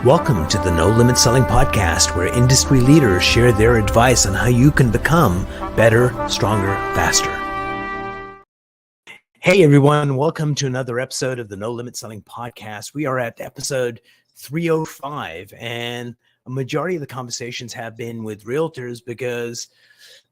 Welcome to the No Limit Selling Podcast, where industry leaders share their advice on how you can become better, stronger, faster. Hey everyone, welcome to another episode of the No Limit Selling Podcast. We are at episode 305, and a majority of the conversations have been with realtors because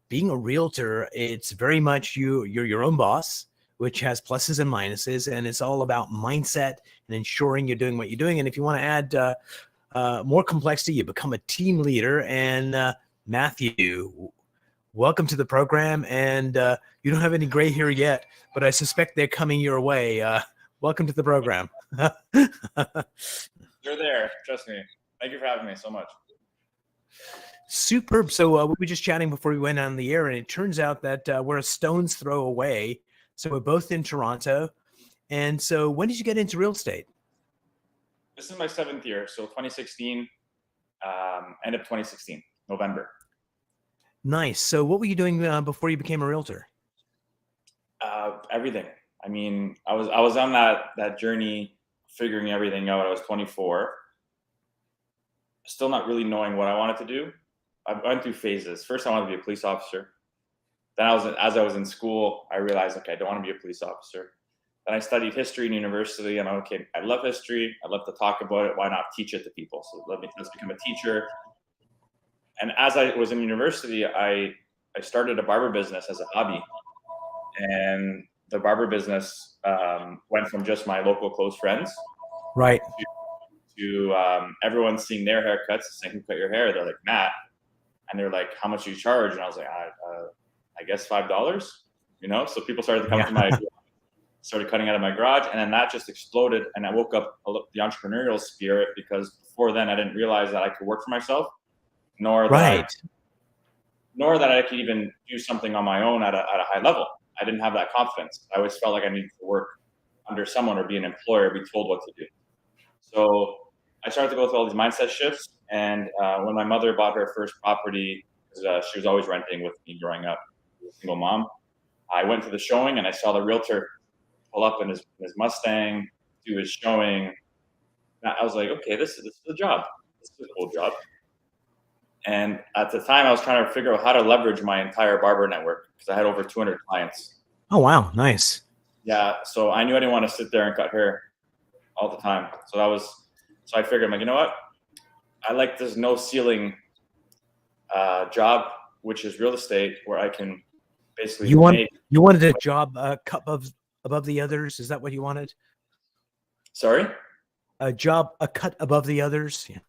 being a realtor, it's very much you're your own boss, which has pluses and minuses, and it's all about mindset and ensuring you're doing what you're doing. And if you want to add more complexity, you become a team leader. And Matthew, welcome to the program. And you don't have any gray hair yet, but I suspect they're coming your way. Welcome to the program. You're there. Trust me. Thank you for having me so much. Superb. So we were just chatting before we went on the air, and it turns out that we're a stone's throw away. So we're both in Toronto. And so when did you get into real estate? This is my 7th year. So 2016, end of 2016, November. Nice. So what were you doing before you became a realtor? Everything. I mean, I was on that journey, figuring everything out. I was 24, still not really knowing what I wanted to do. I went through phases. First, I wanted to be a police officer. Then as I was in school, I realized, okay, I don't want to be a police officer. Then I studied history in university, and I'm okay, I love history. I love to talk about it. Why not teach it to people? So let's become a teacher. And as I was in university, I started a barber business as a hobby. And the barber business went from just my local close friends, right, to everyone seeing their haircuts, saying, "Who cut your hair?" They're like, "Matt," and they're like, "How much do you charge?" And I was like, I guess $5. So people started to come to started cutting out of my garage, and then that just exploded. And I woke up the entrepreneurial spirit, because before then I didn't realize that I could work for myself, nor that I could even do something on my own at a high level. I didn't have that confidence. I always felt like I needed to work under someone or be an employer, be told what to do. So I started to go through all these mindset shifts. And when my mother bought her first property, because she was always renting with me growing up, as a single mom, I went to the showing and I saw the realtor pull up in his Mustang, do his showing. And I was like, okay, this is a job. This is a cool job. And at the time, I was trying to figure out how to leverage my entire barber network, because I had over 200 clients. Oh, wow. Nice. Yeah. So I knew I didn't want to sit there and cut hair all the time. So I figured, I'm like, you know what? I like this no ceiling job, which is real estate, where I can basically you wanted a job cut above the others. Is that what you wanted? Sorry? A job a cut above the others. Yeah.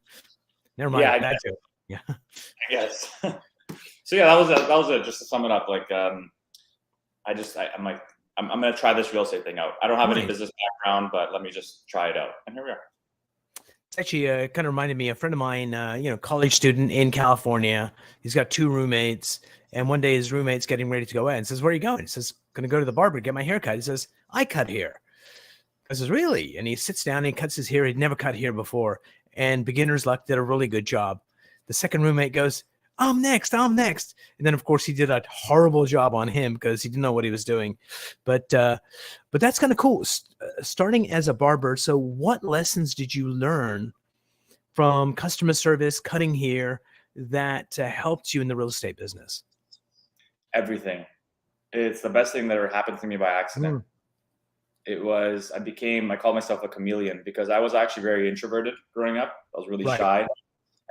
Never mind. Yeah, Yeah. I guess. So yeah, that was it. Just to sum it up, like I'm gonna try this real estate thing out. I don't have any business background, but let me just try it out. And here we are. It's actually kind of reminded me, a friend of mine, college student in California. He's got 2 roommates, and one day his roommate's getting ready to go in. Says, "Where are you going?" He says, "Going to go to the barber, get my hair cut." He says, "I cut hair." I says, "Really?" And he sits down and he cuts his hair. He'd never cut hair before, and beginner's luck, did a really good job. The second roommate goes, I'm next. And then, of course, he did a horrible job on him because he didn't know what he was doing. But that's kind of cool. Starting as a barber. So what lessons did you learn from customer service, cutting hair, that helped you in the real estate business? Everything. It's the best thing that ever happened to me by accident. I called myself a chameleon, because I was actually very introverted growing up. I was really shy.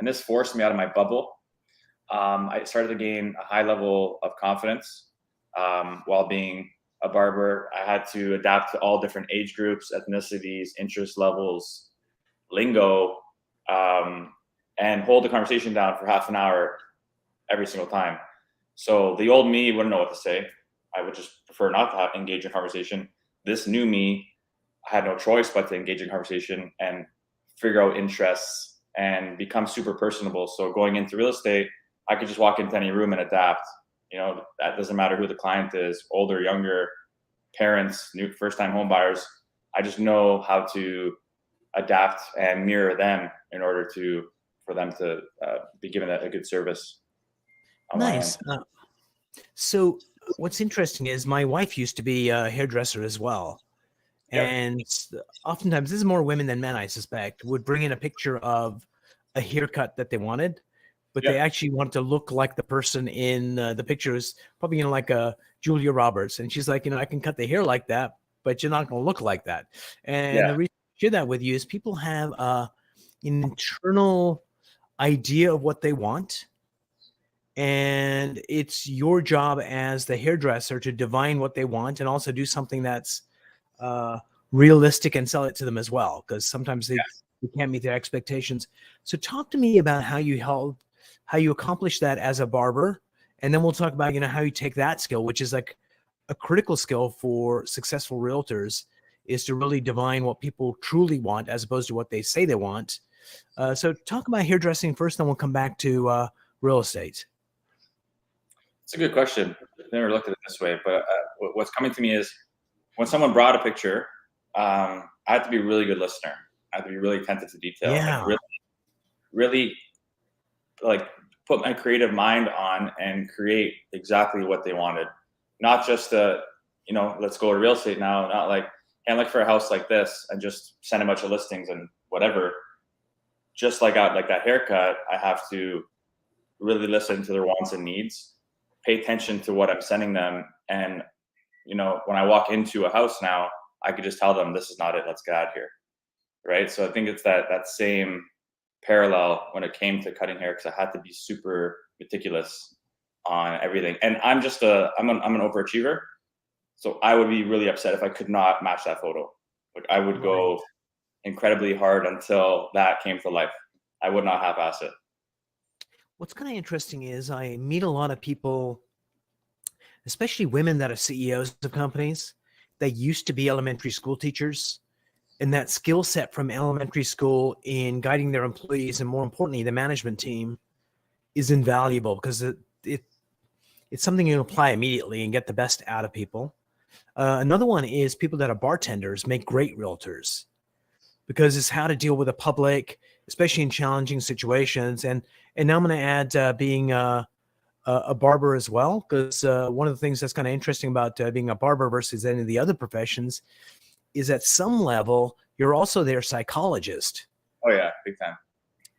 And this forced me out of my bubble. I started to gain a high level of confidence while being a barber. I had to adapt to all different age groups, ethnicities, interest levels, lingo, and hold the conversation down for half an hour every single time. So the old me wouldn't know what to say. I would just prefer not to engage in conversation. This new me, I had no choice but to engage in conversation and figure out interests and become super personable. So going into real estate, I could just walk into any room and adapt. That doesn't matter who the client is, older, younger, parents, new first-time home buyers. I just know how to adapt and mirror them in order for them to be given a good service. Nice. So what's interesting is my wife used to be a hairdresser as well. Yep. And oftentimes, this is more women than men, I suspect, would bring in a picture of a haircut that they wanted, but they Yep. actually want to look like the person in the picture is probably, like a Julia Roberts. And she's like, I can cut the hair like that, but you're not going to look like that. And Yeah. the reason I share that with you is people have an internal idea of what they want. And it's your job as the hairdresser to divine what they want and also do something that's realistic and sell it to them as well, because sometimes they can't meet their expectations. So talk to me about how you accomplish that as a barber, and then we'll talk about how you take that skill, which is like a critical skill for successful realtors, is to really divine what people truly want as opposed to what they say they want. So talk about hairdressing first, then we'll come back to real estate. It's a good question. I've never looked at it this way, but what's coming to me is when someone brought a picture, I had to be a really good listener. I had to be really attentive to detail. Yeah. Like really like put my creative mind on and create exactly what they wanted. Not just let's go to real estate now. Not like, hey, I'm looking for a house like this and just send a bunch of listings and whatever. Just like that haircut, I have to really listen to their wants and needs, pay attention to what I'm sending them. And, when I walk into a house now, I could just tell them, this is not it. Let's get out of here. Right. So I think it's that same parallel when it came to cutting hair, because I had to be super meticulous on everything. And I'm an overachiever. So I would be really upset if I could not match that photo. Like I would go incredibly hard until that came to life. I would not half-ass it. What's kind of interesting is I meet a lot of people, especially women that are CEOs of companies that used to be elementary school teachers, and that skill set from elementary school in guiding their employees and, more importantly, the management team is invaluable, because it's something you can apply immediately and get the best out of people. Another one is people that are bartenders make great realtors, because it's how to deal with the public, especially in challenging situations. And now I'm going to add being a barber as well, because one of the things that's kind of interesting about being a barber versus any of the other professions is at some level you're also their psychologist. Oh yeah, big time.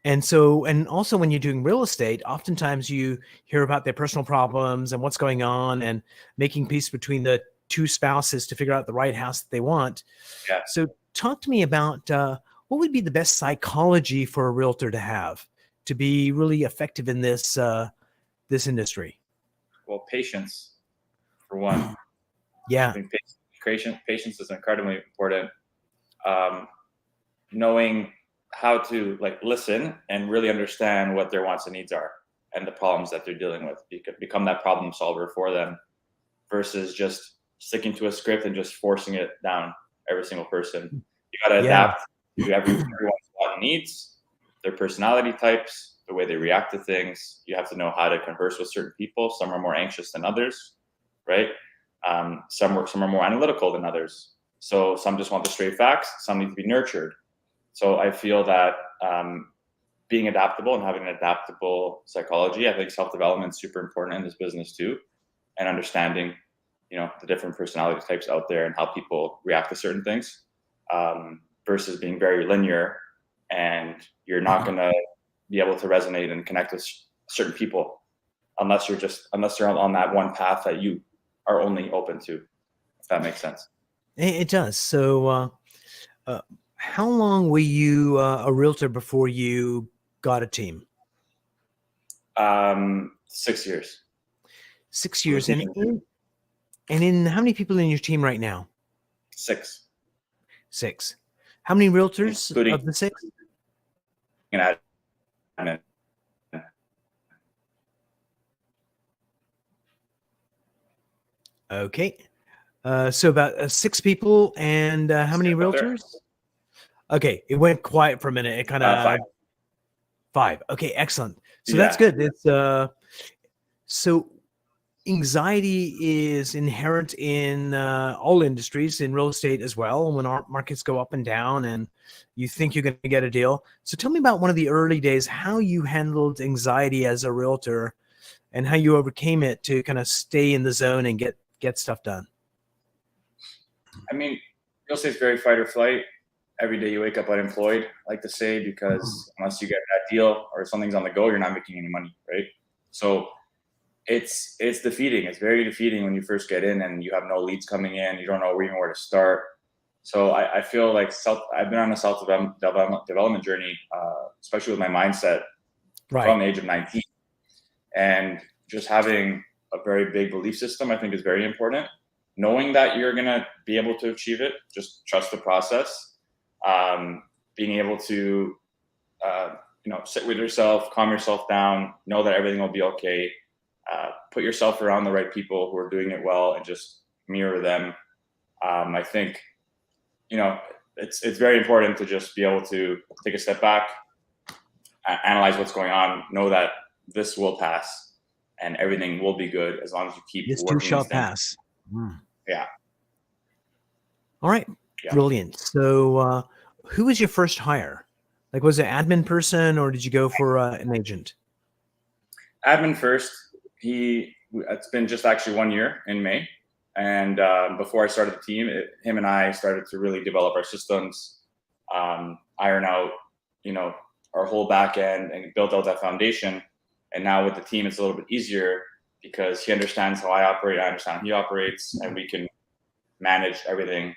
And also when you're doing real estate, oftentimes you hear about their personal problems and what's going on, and making peace between the two spouses to figure out the right house that they want. Yeah. So talk to me about what would be the best psychology for a realtor to have to be really effective in this industry? Well, patience for one. Yeah. I think patience is incredibly important. Knowing how to listen and really understand what their wants and needs are and the problems that they're dealing with. Become that problem solver for them, versus just sticking to a script and just forcing it down every single person. You got to adapt to everyone's needs, their personality types, the way they react to things. You have to know how to converse with certain people. Some are more anxious than others, right? Some are more analytical than others. So some just want the straight facts. Some need to be nurtured. So I feel that being adaptable and having an adaptable psychology, I think self-development is super important in this business too, and understanding, the different personality types out there and how people react to certain things, versus being very linear, and you're not going to be able to resonate and connect with certain people unless you're on that one path that you are only open to, if that makes sense. It does. So how long were you a realtor before you got a team? 6 years. 6 years. And in how many people in your team right now? 6. How many realtors Including of the 6? Okay. So about 6 people, and how many realtors? Okay, it went quiet for a minute. It kind of 5. Okay, excellent. So that's good. It's so anxiety is inherent in all industries, in real estate as well. When our markets go up and down, and you think you're going to get a deal. So tell me about one of the early days, how you handled anxiety as a realtor, and how you overcame it to kind of stay in the zone and get stuff done. I mean, real estate's very fight or flight. Every day you wake up unemployed, I like to say, because unless you get that deal or something's on the go, you're not making any money, right? So it's defeating. It's very defeating when you first get in and you have no leads coming in. You don't know even where to start. So I feel like I've been on a self-development journey, especially with my mindset from the age of 19. And just having a very big belief system, I think, is very important. Knowing that you're going to be able to achieve it, just trust the process. Being able to, sit with yourself, calm yourself down, know that everything will be okay. Put yourself around the right people who are doing it well and just mirror them. I think, it's very important to just be able to take a step back, analyze what's going on, know that this will pass and everything will be good as long as you keep this working. This too shall pass. Yeah. All right. Yeah. Brilliant. So, who was your first hire? Like, was it an admin person or did you go for an agent? Admin first. It's been just actually 1 year in May. And before I started the team, him and I started to really develop our systems, iron out, our whole back end and build out that foundation. And now with the team, it's a little bit easier because he understands how I operate, I understand how he operates, and we can manage everything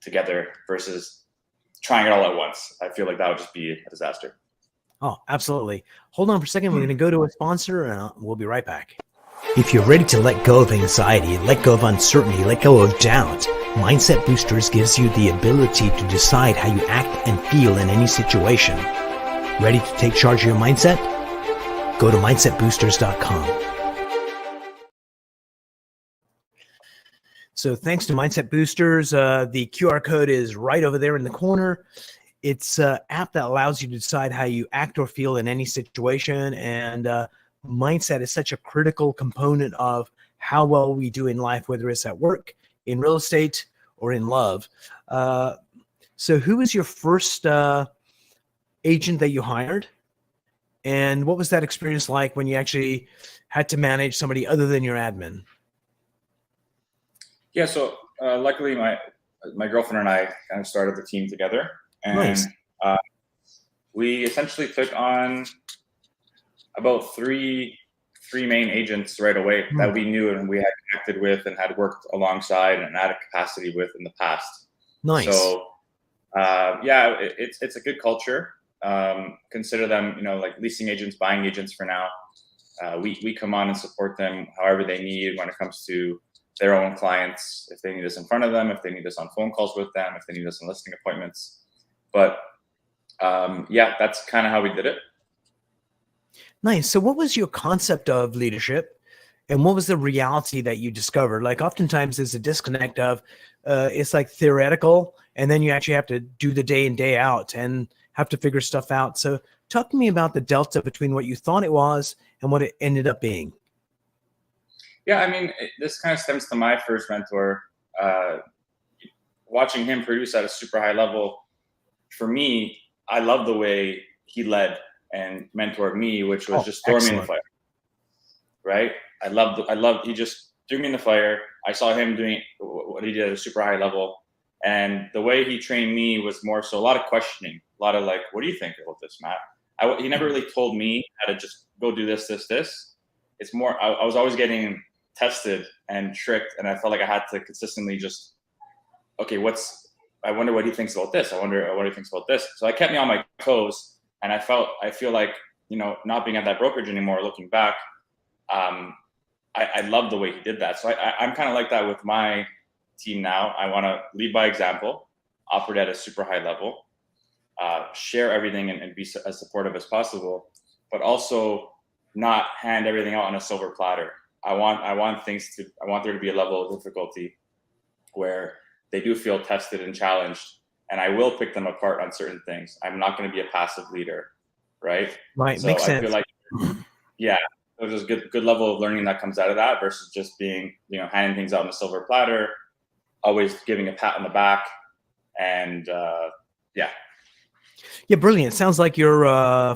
together versus trying it all at once. I feel like that would just be a disaster. Oh, absolutely. Hold on for a second. We're going to go to a sponsor and we'll be right back. If you're ready to let go of anxiety, let go of uncertainty, let go of doubt, Mindset Boosters gives you the ability to decide how you act and feel in any situation. Ready to take charge of your mindset? Go to mindsetboosters.com. So thanks to Mindset Boosters, the QR code is right over there in the corner. It's an app that allows you to decide how you act or feel in any situation. And mindset is such a critical component of how well we do in life, whether it's at work, in real estate, or in love. So who was your first agent that you hired? And what was that experience like when you actually had to manage somebody other than your admin? Yeah, so luckily my girlfriend and I kind of started the team together. And nice. We essentially took on about three main agents right away that we knew and we had connected with and had worked alongside and had a capacity with in the past. Nice. So it's a good culture. Consider them, like leasing agents, buying agents for now. We come on and support them however they need when it comes to their own clients, if they need us in front of them, if they need us on phone calls with them, if they need us in listing appointments. But that's kind of how we did it. Nice. So what was your concept of leadership and what was the reality that you discovered? Like oftentimes there's a disconnect of it's like theoretical and then you actually have to do the day in, day out and have to figure stuff out. So talk to me about the delta between what you thought it was and what it ended up being. Yeah, I mean, this kind of stems to my first mentor. Watching him produce at a super high level, for me, I love the way he led and mentored me, which was just throw me in the fire, right? I loved, he just threw me in the fire. I saw him doing what he did at a super high level. And the way he trained me was more so a lot of questioning, a lot of like, what do you think about this, Matt? He never really told me how to just go do this. It's more, I was always getting tested and tricked. And I felt like I had to consistently just, okay, I wonder what he thinks about this. I wonder what he thinks about this. So I kept me on my toes. And I feel like, not being at that brokerage anymore, looking back, I love the way he did that. So I'm kind of like that with my team now. I want to lead by example, operate at a super high level, share everything and be as supportive as possible, but also not hand everything out on a silver platter. I want there to be a level of difficulty where they do feel tested and challenged, and I will pick them apart on certain things. I'm not going to be a passive leader, right? Right, so makes sense. I feel like, there's a good level of learning that comes out of that versus just being, handing things out on a silver platter, always giving a pat on the back, and Yeah, brilliant. Sounds like your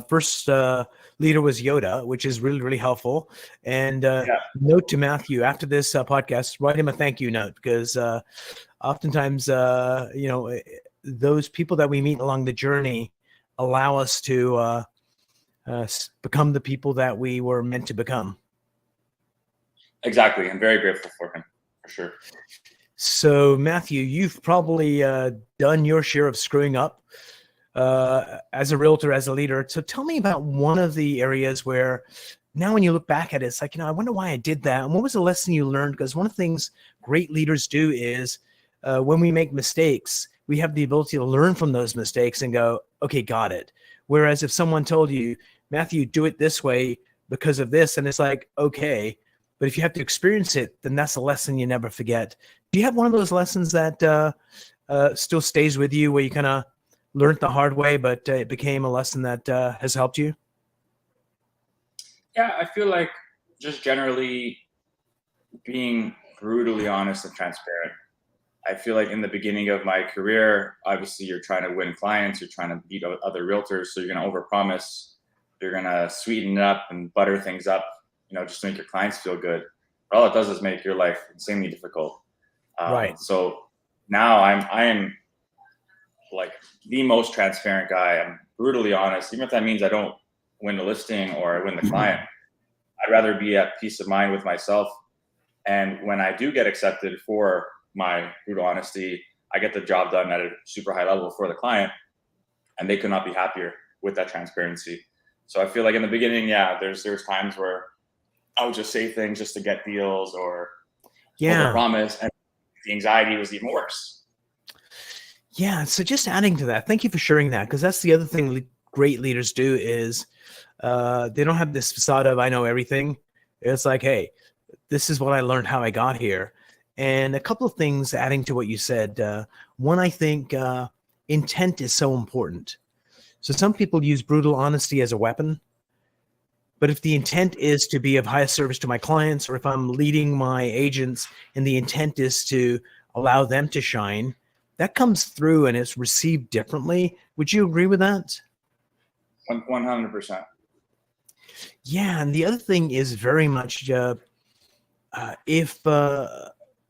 first leader was Yoda, which is really, really helpful. And note to Matthew, after this podcast, write him a thank you note because oftentimes, those people that we meet along the journey allow us to become the people that we were meant to become. Exactly. I'm very grateful for him, for sure. So, Matthew, you've probably done your share of screwing up as a realtor, as a leader. So tell me about one of the areas where now when you look back at it, it's like, I wonder why I did that. And what was the lesson you learned? Because one of the things great leaders do is when we make mistakes, we have the ability to learn from those mistakes and go, okay, got it. Whereas if someone told you, Matthew, do it this way because of this, and it's like, okay, but if you have to experience it, then that's a lesson you never forget. Do you have one of those lessons that still stays with you where you kind of learned the hard way, but it became a lesson that has helped you? Yeah, I feel like just generally being brutally honest and transparent. I feel like in the beginning of my career, obviously you're trying to win clients, you're trying to beat other realtors, so you're going to overpromise, you're going to sweeten it up and butter things up, just to make your clients feel good. But all it does is make your life insanely difficult. Right. So now I am like the most transparent guy. I'm brutally honest, even if that means I don't win the listing or I win the client. I'd rather be at peace of mind with myself. And when I do get accepted for my brutal honesty, I get the job done at a super high level for the client, and they could not be happier with that transparency. So I feel like in the beginning, there's times where I would just say things just to get deals or overpromise, and the anxiety was even worse. Yeah. So just adding to that, thank you for sharing that, because that's the other thing great leaders do is they don't have this facade of I know everything. It's like, hey, this is what I learned, how I got here. And a couple of things adding to what you said. One, I think intent is so important. So some people use brutal honesty as a weapon. But if the intent is to be of highest service to my clients, or if I'm leading my agents and the intent is to allow them to shine, that comes through and it's received differently. Would you agree with that? 100%. Yeah. And the other thing is very much if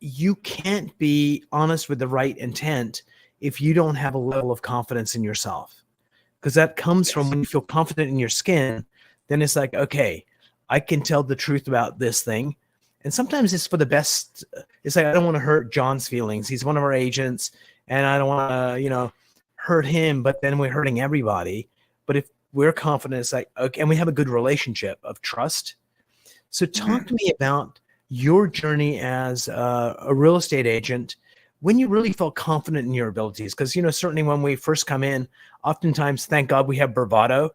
you can't be honest with the right intent if you don't have a level of confidence in yourself, because that comes from when you feel confident in your skin, then it's like, okay, I can tell the truth about this thing. And sometimes it's for the best. It's like, I don't want to hurt John's feelings. He's one of our agents and I don't want to, hurt him, but then we're hurting everybody. But if we're confident, it's like, okay, and we have a good relationship of trust. So talk to me about your journey as a real estate agent, when you really felt confident in your abilities. Because, certainly when we first come in, oftentimes, thank God we have bravado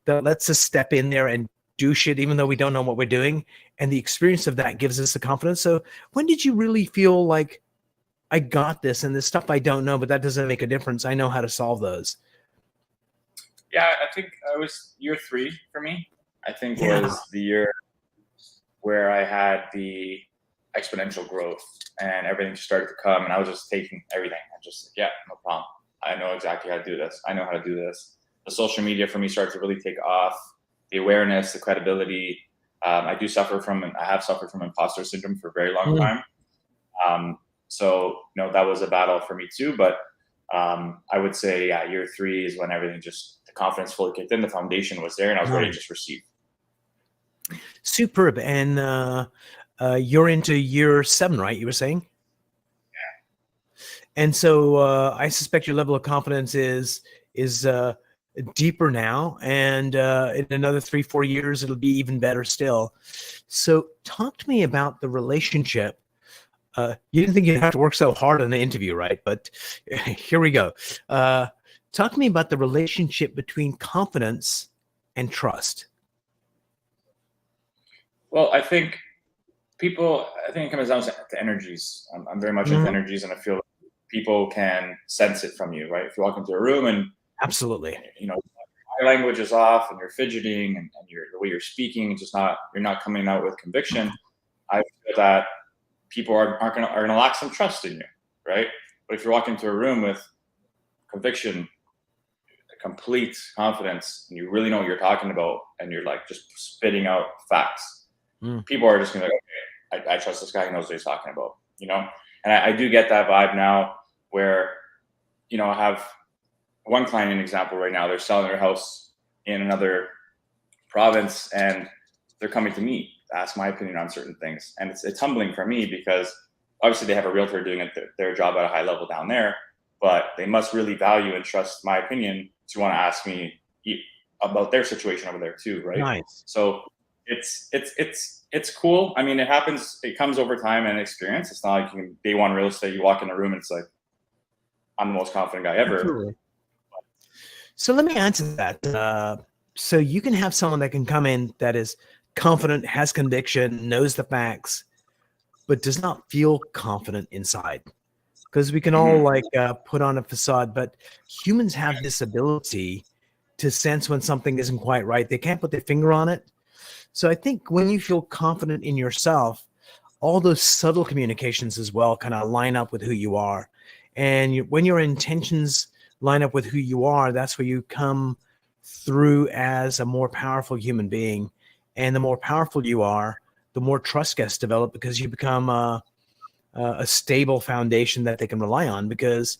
that lets us step in there and do shit, even though we don't know what we're doing. And the experience of that gives us the confidence. So when did you really feel like, I got this, and this stuff I don't know, but that doesn't make a difference, I know how to solve those? Yeah, I think it was year 3 for me. I think was the year where I had the exponential growth and everything started to come, and I was just taking everything. I just, no problem. I know exactly how to do this. I know how to do this. The social media for me started to really take off. The awareness, the credibility. I have suffered from imposter syndrome for a very long time. So, that was a battle for me too. But I would say, year 3 is when everything the confidence fully kicked in. The foundation was there, and I was ready to just receive. Superb. And you're into year 7, right? You were saying? Yeah. And so I suspect your level of confidence is deeper now. And in another 3-4 years, it'll be even better still. So talk to me about the relationship. You didn't think you'd have to work so hard on the interview, right? But here we go. Talk to me about the relationship between confidence and trust. Well, I think it comes down to energies. I'm very much into energies, and I feel like people can sense it from you, right? If you walk into a room and absolutely, your language is off and you're fidgeting and the way you're speaking, you're not coming out with conviction. I feel that people are going to lack some trust in you, right? But if you walk into a room with conviction, complete confidence, and you really know what you're talking about, and you're like just spitting out facts, people are just going to be like, okay, I trust this guy. He knows what he's talking about, And I do get that vibe now where, I have one client, an example right now, they're selling their house in another province and they're coming to me to ask my opinion on certain things. And it's humbling for me because obviously they have a realtor doing their job at a high level down there, but they must really value and trust my opinion to want to ask me about their situation over there too, right? Nice. So it's cool. I mean, it comes over time and experience. It's not like you can day one real estate, you walk in a room and it's like, I'm the most confident guy ever. Absolutely. So let me answer that. So you can have someone that can come in that is confident, has conviction, knows the facts, but does not feel confident inside. Because we can all put on a facade, but humans have this ability to sense when something isn't quite right. They can't put their finger on it. So I think when you feel confident in yourself, all those subtle communications as well kind of line up with who you are. And when your intentions line up with who you are, that's where you come through as a more powerful human being. And the more powerful you are, the more trust gets developed because you become a stable foundation that they can rely on. Because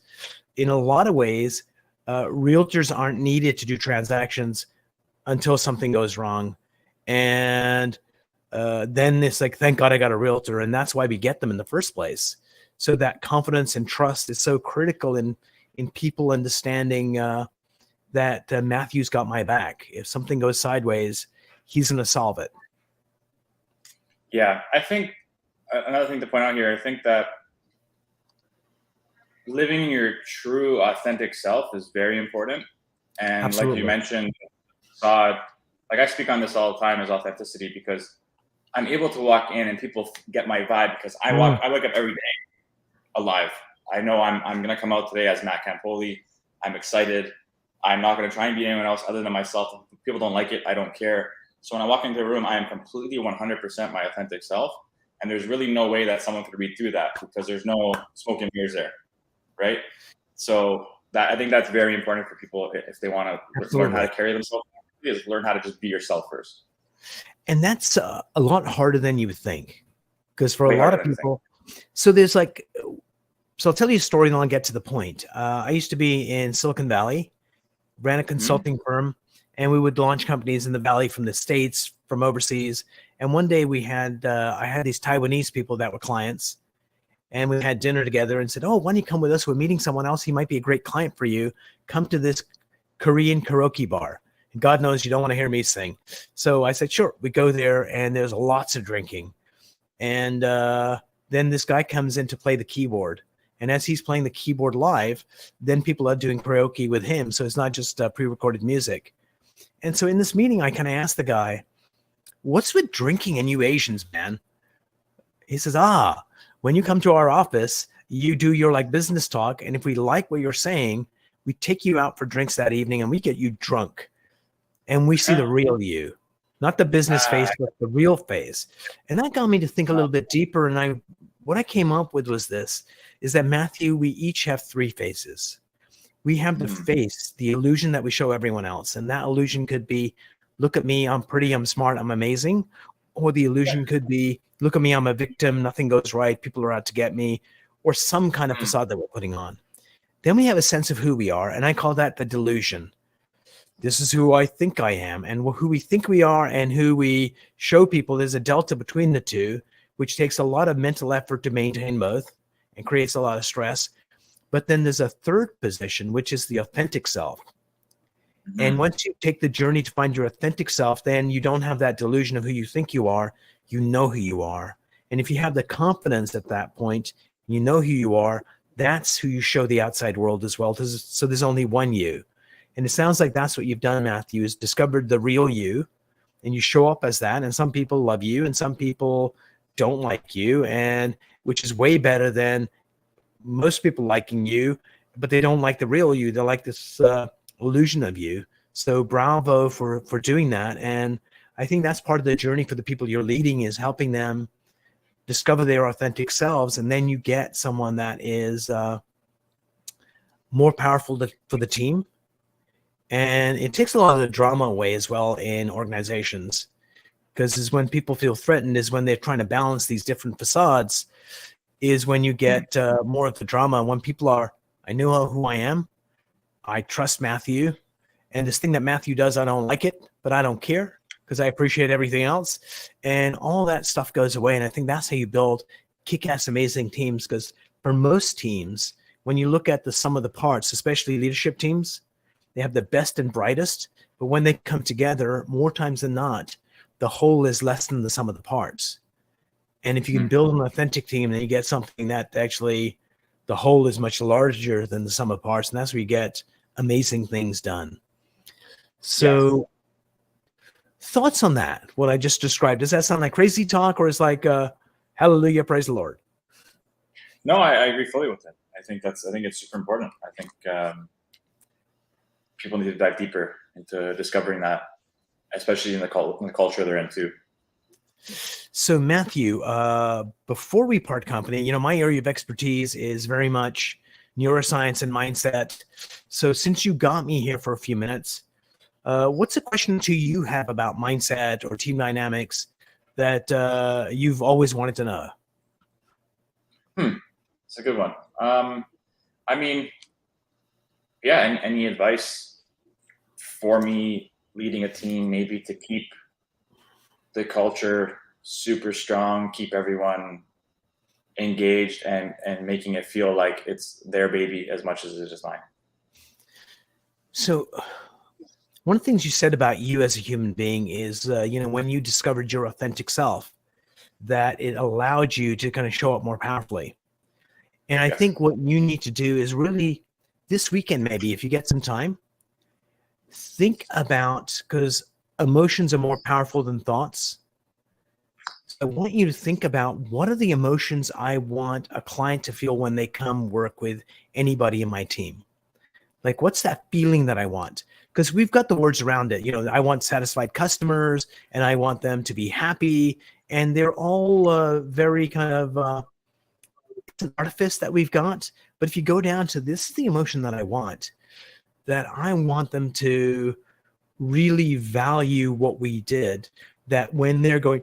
in a lot of ways, realtors aren't needed to do transactions until something goes wrong. And then it's like, thank God I got a realtor. And that's why we get them in the first place. So that confidence and trust is so critical in people understanding that Matthew's got my back. If something goes sideways, he's going to solve it. Yeah, I think another thing to point out here, I think that living your true authentic self is very important. And Absolutely. Like you mentioned, like I speak on this all the time as authenticity because I'm able to walk in and people get my vibe because I wake up every day alive. I know I'm going to come out today as Matt Campoli. I'm excited. I'm not going to try and be anyone else other than myself. If people don't like it, I don't care. So when I walk into a room, I am completely 100% my authentic self. And there's really no way that someone could read through that because there's no smoke and mirrors there, right? So I think that's very important for people if they want to learn how to carry themselves, is learn how to just be yourself first. And that's a lot harder than you would think. Because for a lot of people, so I'll tell you a story and I'll get to the point. I used to be in Silicon Valley, ran a consulting firm, and we would launch companies in the Valley from the States, from overseas. And one day I had these Taiwanese people that were clients, and we had dinner together and said, oh, why don't you come with us? We're meeting someone else. He might be a great client for you. Come to this Korean karaoke bar. And God knows you don't want to hear me sing. So I said, sure. We go there and there's lots of drinking. And then this guy comes in to play the keyboard. And as he's playing the keyboard live, then people are doing karaoke with him. So it's not just pre-recorded music. And so in this meeting, I kind of asked the guy, what's with drinking and you Asians, man? He says, when you come to our office, you do your business talk. And if we like what you're saying, we take you out for drinks that evening and we get you drunk. And we see the real you, not the business face, but the real face. And that got me to think a little bit deeper. And what I came up with was this, is that Matthew, we each have three faces. We have the face, the illusion that we show everyone else. And that illusion could be, look at me, I'm pretty, I'm smart, I'm amazing. Or the illusion could be, look at me, I'm a victim, nothing goes right, people are out to get me, or some kind of facade that we're putting on. Then we have a sense of who we are, and I call that the delusion. This is who I think I am, and who we think we are and who we show people. There's a delta between the two, which takes a lot of mental effort to maintain both and creates a lot of stress. But then there's a third position, which is the authentic self. And once you take the journey to find your authentic self, then you don't have that delusion of who you think you are. You know who you are. And if you have the confidence at that point, you know who you are, that's who you show the outside world as well. So there's only one you. And it sounds like that's what you've done, Matthew, is discovered the real you. And you show up as that. And some people love you and some people don't like you, and which is way better than most people liking you, but they don't like the real you. They like this illusion of you. So bravo for doing that. And I think that's part of the journey for the people you're leading, is helping them discover their authentic selves. And then you get someone that is more powerful for the team. And it takes a lot of the drama away as well in organizations, because when people feel threatened is when they're trying to balance these different facades. is when you get more of the drama. When people are, I know who I am. I trust Matthew. And this thing that Matthew does, I don't like it, but I don't care because I appreciate everything else. And all that stuff goes away. And I think that's how you build kick-ass amazing teams, because for most teams, when you look at the sum of the parts, especially leadership teams, they have the best and brightest. But when they come together, more times than not, the whole is less than the sum of the parts. And if you can build an authentic team, then you get something that actually the whole is much larger than the sum of parts. And that's where you get amazing things done. So thoughts on that, what I just described? Does that sound like crazy talk, or is like hallelujah, praise the Lord? No, I agree fully with it. I think it's super important. I think people need to dive deeper into discovering that, especially in the culture they're in too. So Matthew, before we part company, my area of expertise is very much neuroscience and mindset. So since you got me here for a few minutes, what's a question you have about mindset or team dynamics that you've always wanted to know? It's a good one. Any advice for me leading a team, maybe to keep the culture super strong, keep everyone engaged, and making it feel like it's their baby as much as it is mine. So one of the things you said about you as a human being is, when you discovered your authentic self, that it allowed you to kind of show up more powerfully. And I think what you need to do is really this weekend, maybe if you get some time, think about, because emotions are more powerful than thoughts. So I want you to think about, what are the emotions I want a client to feel when they come work with anybody in my team? Like, what's that feeling that I want? Because we've got the words around it. I want satisfied customers, and I want them to be happy. And they're all very kind of it's an artifice that we've got. But if you go down to, this is the emotion that I want them to really value what we did, that when they're going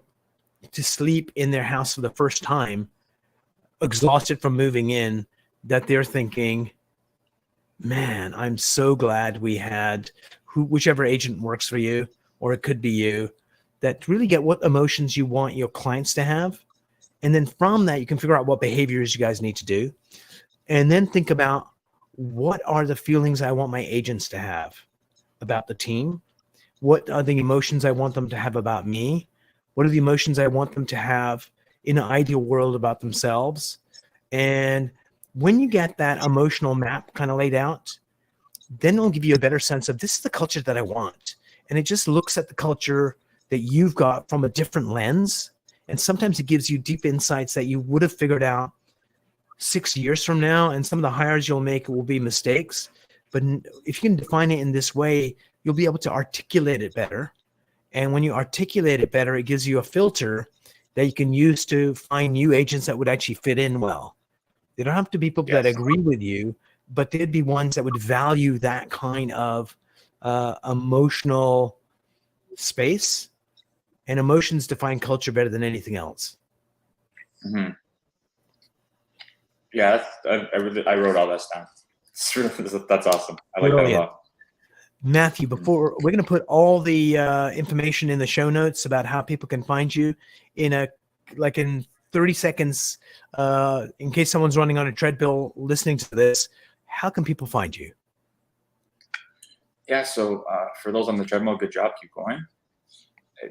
to sleep in their house for the first time, exhausted from moving in, that they're thinking, man, I'm so glad we had whichever agent works for you, or it could be you, that really get what emotions you want your clients to have. And then from that, you can figure out what behaviors you guys need to do. And then think about, what are the feelings I want my agents to have about the team? What are the emotions I want them to have about me? What are the emotions I want them to have in an ideal world about themselves? And when you get that emotional map kind of laid out, then it'll give you a better sense of, this is the culture that I want. And it just looks at the culture that you've got from a different lens. And sometimes it gives you deep insights that you would have figured out 6 years from now. And some of the hires you'll make will be mistakes. But if you can define it in this way, you'll be able to articulate it better. And when you articulate it better, it gives you a filter that you can use to find new agents that would actually fit in well. They don't have to be people that agree with you, but they'd be ones that would value that kind of emotional space. And emotions define culture better than anything else. Mm-hmm. Yeah, I wrote all that down. That's awesome. I like that a lot. Matthew, before we're going to put all the information in the show notes about how people can find you in 30 seconds, in case someone's running on a treadmill listening to this, how can people find you? Yeah, so for those on the treadmill, good job, keep going.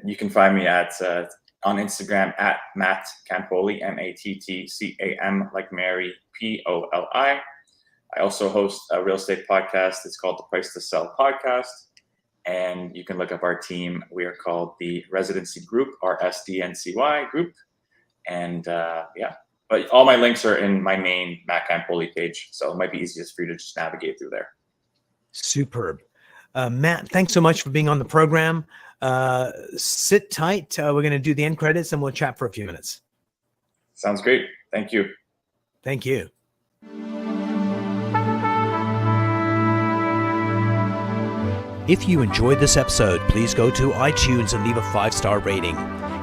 You can find me on Instagram at Matt Campoli, MATTCAM, like Mary, POLI. I also host a real estate podcast. It's called the Price to Sell Podcast. And you can look up our team. We are called the Residency Group, or SDNCY Group. And but all my links are in my main Matt Campoli page. So it might be easiest for you to just navigate through there. Superb. Matt, thanks so much for being on the program. Sit tight. We're going to do the end credits and we'll chat for a few minutes. Sounds great. Thank you. Thank you. If you enjoyed this episode, please go to iTunes and leave a 5-star rating.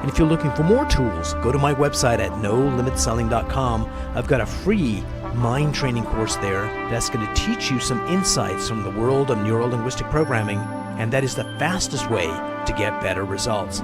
And if you're looking for more tools, go to my website at nolimitselling.com. I've got a free mind training course there that's going to teach you some insights from the world of neuro-linguistic programming, and that is the fastest way to get better results.